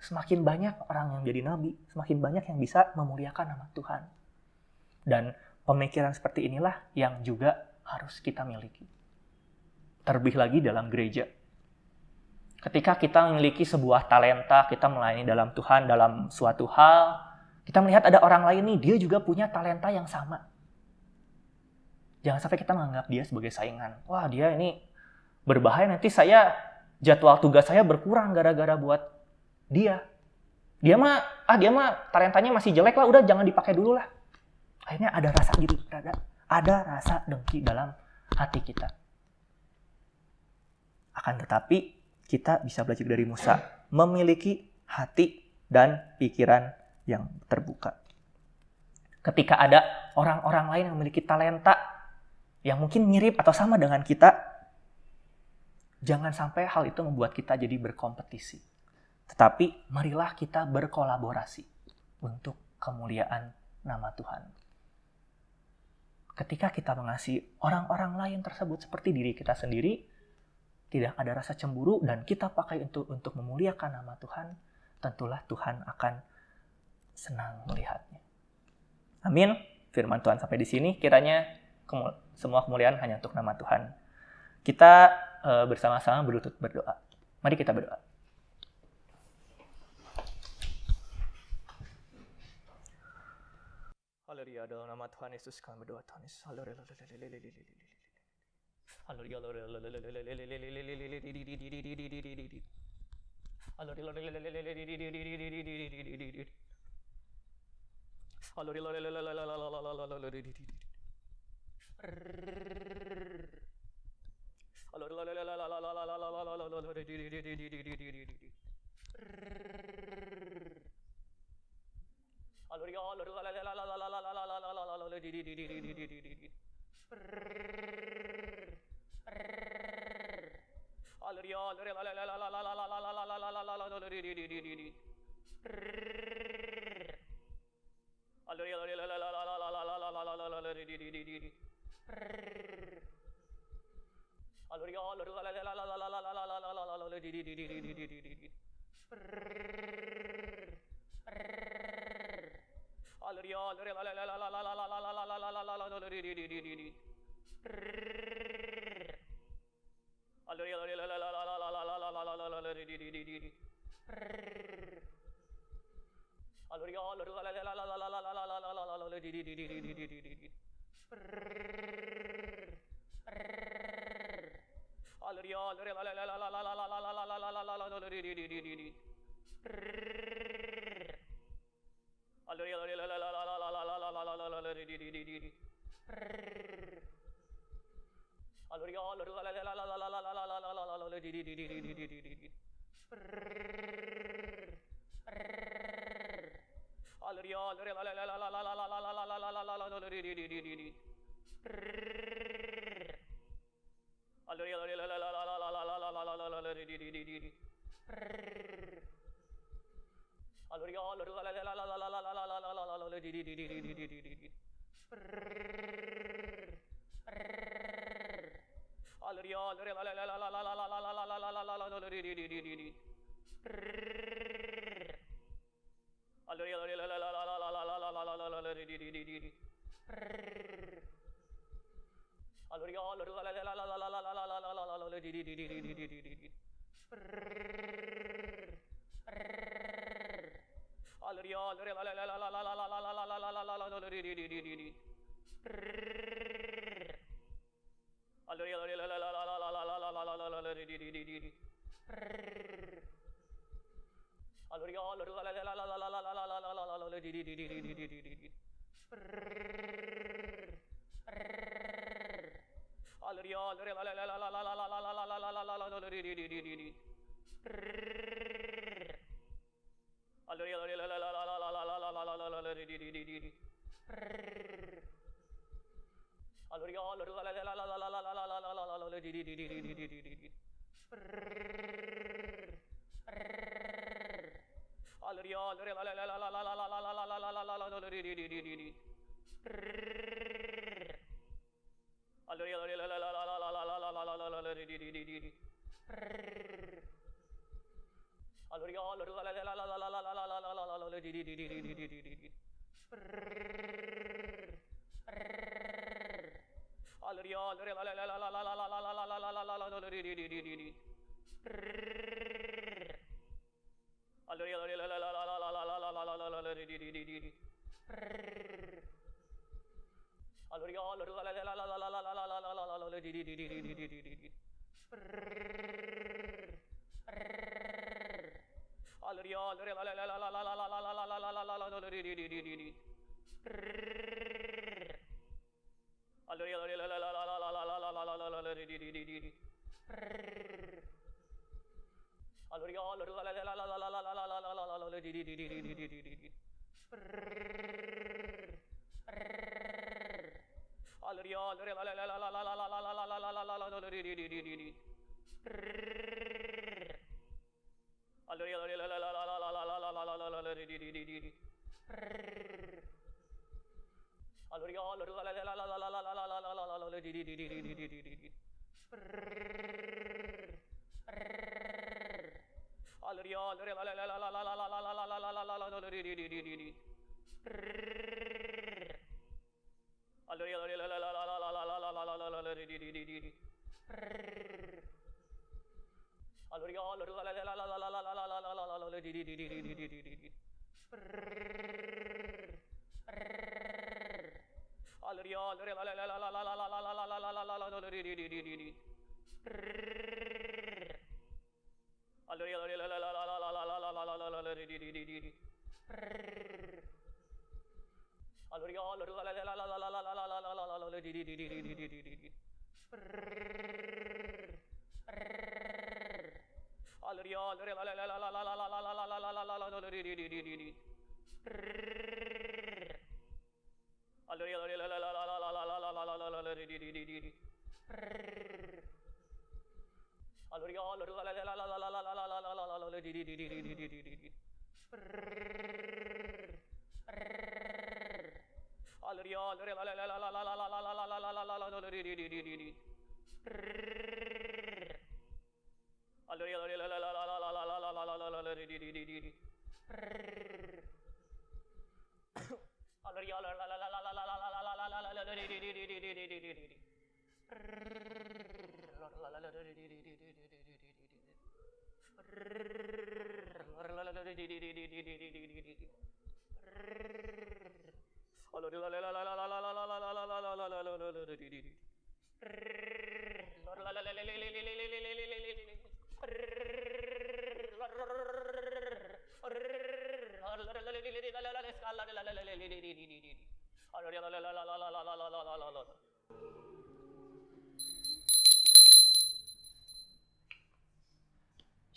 Semakin banyak orang yang jadi nabi, semakin banyak yang bisa memuliakan nama Tuhan. Dan pemikiran seperti inilah yang juga harus kita miliki. Terlebih lagi dalam gereja. Ketika kita memiliki sebuah talenta, kita melayani dalam Tuhan, dalam suatu hal, kita melihat ada orang lain nih, dia juga punya talenta yang sama. Jangan sampai kita menganggap dia sebagai saingan. Wah, dia ini berbahaya, nanti jadwal tugas saya berkurang gara-gara buat dia. Dia mah talentanya masih jelek lah, udah jangan dipakai dulu lah. Akhirnya ada rasa iri, ada rasa dengki dalam hati kita. Akan tetapi kita bisa belajar dari Musa, memiliki hati dan pikiran yang terbuka. Ketika ada orang-orang lain yang memiliki talenta yang mungkin mirip atau sama dengan kita, jangan sampai hal itu membuat kita jadi berkompetisi. Tetapi marilah kita berkolaborasi untuk kemuliaan nama Tuhan. Ketika kita mengasihi orang-orang lain tersebut seperti diri kita sendiri, tidak ada rasa cemburu dan kita pakai untuk memuliakan nama Tuhan, tentulah Tuhan akan senang melihatnya. Amin. Firman Tuhan sampai di sini, kiranya semua kemuliaan hanya untuk nama Tuhan. Kita bersama-sama berlutut berdoa. Mari kita berdoa. Haleluya, dalam nama Tuhan Yesus kami berdoa, Tuhan Yesus. Haleluya.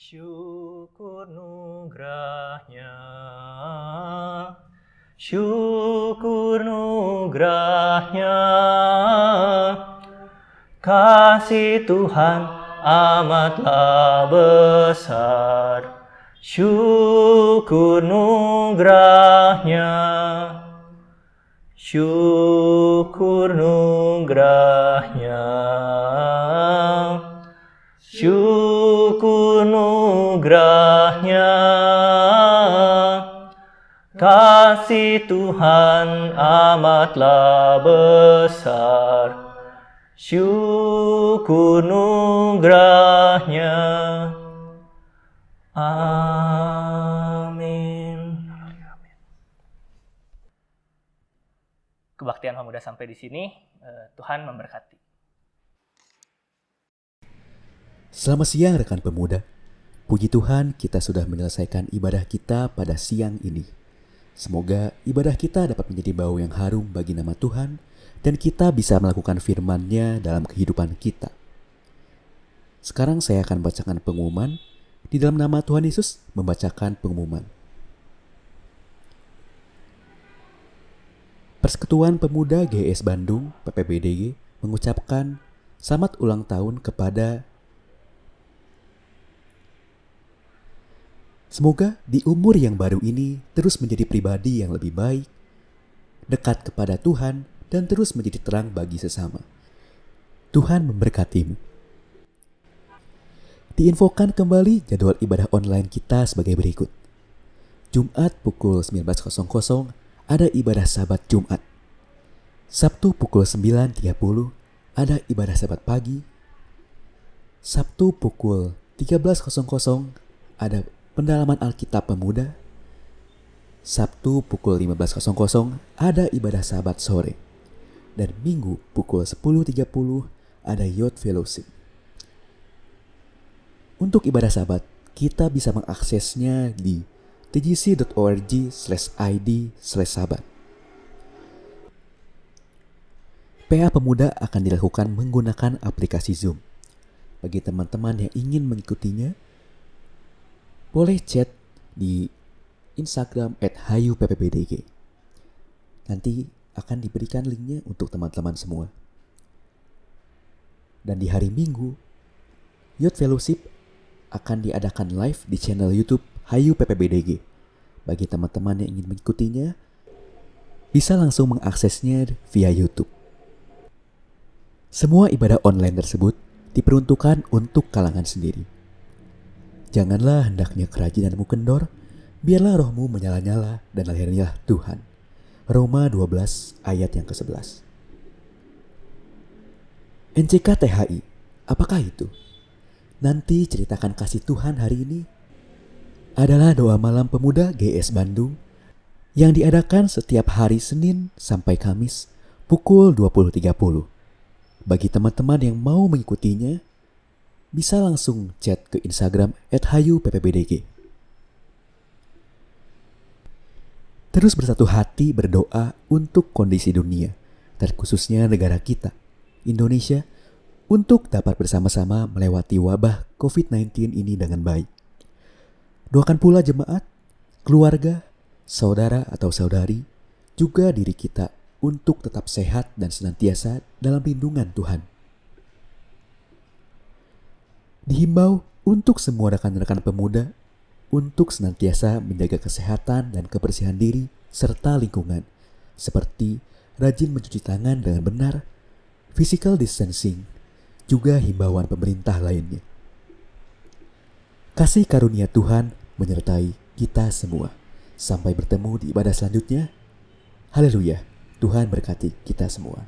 Syukur nugrahnya, syukur nugrahnya, kasih Tuhan amatlah besar. Syukur nugrahnya, syukur nugrahnya, syukur nugrahnya, kasih Tuhan amatlah besar. Syukur nugrahnya. Amin. Kebaktian pemuda sampai di sini. Tuhan memberkati. Selamat siang rekan pemuda. Puji Tuhan kita sudah menyelesaikan ibadah kita pada siang ini. Semoga ibadah kita dapat menjadi bau yang harum bagi nama Tuhan dan kita bisa melakukan firman-Nya dalam kehidupan kita. Sekarang saya akan bacakan pengumuman. Di dalam nama Tuhan Yesus membacakan pengumuman. Persekutuan Pemuda GS Bandung PPBDG mengucapkan selamat ulang tahun kepada Semoga di umur yang baru ini terus menjadi pribadi yang lebih baik, dekat kepada Tuhan, dan terus menjadi terang bagi sesama. Tuhan memberkatimu. Diinfokan kembali jadwal ibadah online kita sebagai berikut. Jumat pukul 19.00 ada ibadah Sabat Jumat. Sabtu pukul 9.30 ada ibadah Sabat pagi. Sabtu pukul 13.00 ada pendalaman Alkitab Pemuda. Sabtu pukul 15.00 ada ibadah Sabat sore. Dan Minggu pukul 10.30 ada Youth Fellowship. Untuk ibadah Sabat, kita bisa mengaksesnya di tgc.org/id/sabat. PA Pemuda akan dilakukan menggunakan aplikasi Zoom. Bagi teman-teman yang ingin mengikutinya, boleh chat di Instagram @hayuppbdg. Nanti akan diberikan linknya untuk teman-teman semua. Dan di hari Minggu, Youth Fellowship akan diadakan live di channel YouTube Hayu PPBDG. Bagi teman-teman yang ingin mengikutinya, bisa langsung mengaksesnya via YouTube. Semua ibadah online tersebut diperuntukkan untuk kalangan sendiri. Janganlah hendaknya kerajinanmu kendor, biarlah rohmu menyala-nyala dan layanilah Tuhan. Roma 12 ayat yang ke-11. NCKTHI, apakah itu? Nanti ceritakan kasih Tuhan hari ini adalah doa malam pemuda GS Bandung yang diadakan setiap hari Senin sampai Kamis pukul 20.30. Bagi teman-teman yang mau mengikutinya, bisa langsung chat ke Instagram @hayuppbdg. Terus bersatu hati berdoa untuk kondisi dunia, terkhususnya negara kita, Indonesia, untuk dapat bersama-sama melewati wabah COVID-19 ini dengan baik. Doakan pula jemaat, keluarga, saudara atau saudari, juga diri kita untuk tetap sehat dan senantiasa dalam lindungan Tuhan. Dihimbau untuk semua rekan-rekan pemuda untuk senantiasa menjaga kesehatan dan kebersihan diri serta lingkungan, seperti rajin mencuci tangan dengan benar, physical distancing, juga himbauan pemerintah lainnya. Kasih karunia Tuhan menyertai kita semua. Sampai bertemu di ibadah selanjutnya. Haleluya, Tuhan berkati kita semua.